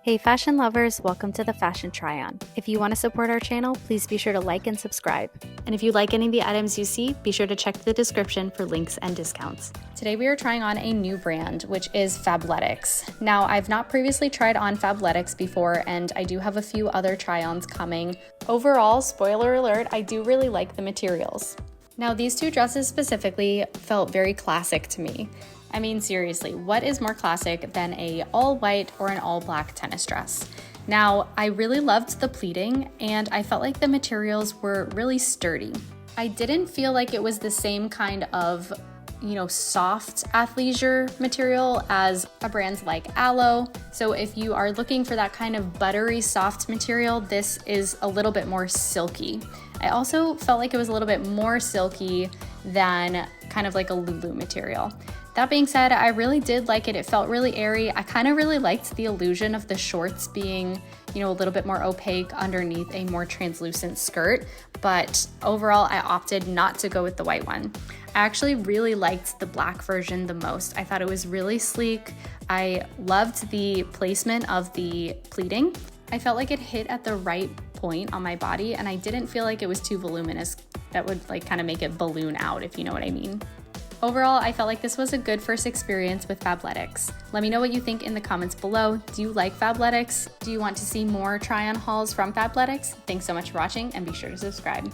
Hey fashion lovers, welcome to the Fashion Try-On. If you want to support our channel, please be sure to like and subscribe. And if you like any of the items you see, be sure to check the description for links and discounts. Today we are trying on a new brand, which is Fabletics. Now, I've not previously tried on Fabletics before, and I do have a few other try-ons coming. Overall, spoiler alert, I do really like the materials. Now, these two dresses specifically felt very classic to me. I mean, seriously, what is more classic than a all white or an all black tennis dress? Now, I really loved the pleating and I felt like the materials were really sturdy. I didn't feel like it was the same kind of, soft athleisure material as a brand like Aloe. So if you are looking for that kind of buttery soft material, this is a little bit more silky. I also felt like it was a little bit more silky than kind of like a Lulu material. That being said, I really did like it. It felt really airy. I kind of really liked the illusion of the shorts being, a little bit more opaque underneath a more translucent skirt. But overall, I opted not to go with the white one. I actually really liked the black version the most. I thought it was really sleek. I loved the placement of the pleating. I felt like it hit at the right point on my body, and I didn't feel like it was too voluminous. That would kind of make it balloon out, if you know what I mean. Overall, I felt like this was a good first experience with Fabletics. Let me know what you think in the comments below. Do you like Fabletics? Do you want to see more try-on hauls from Fabletics? Thanks so much for watching and be sure to subscribe.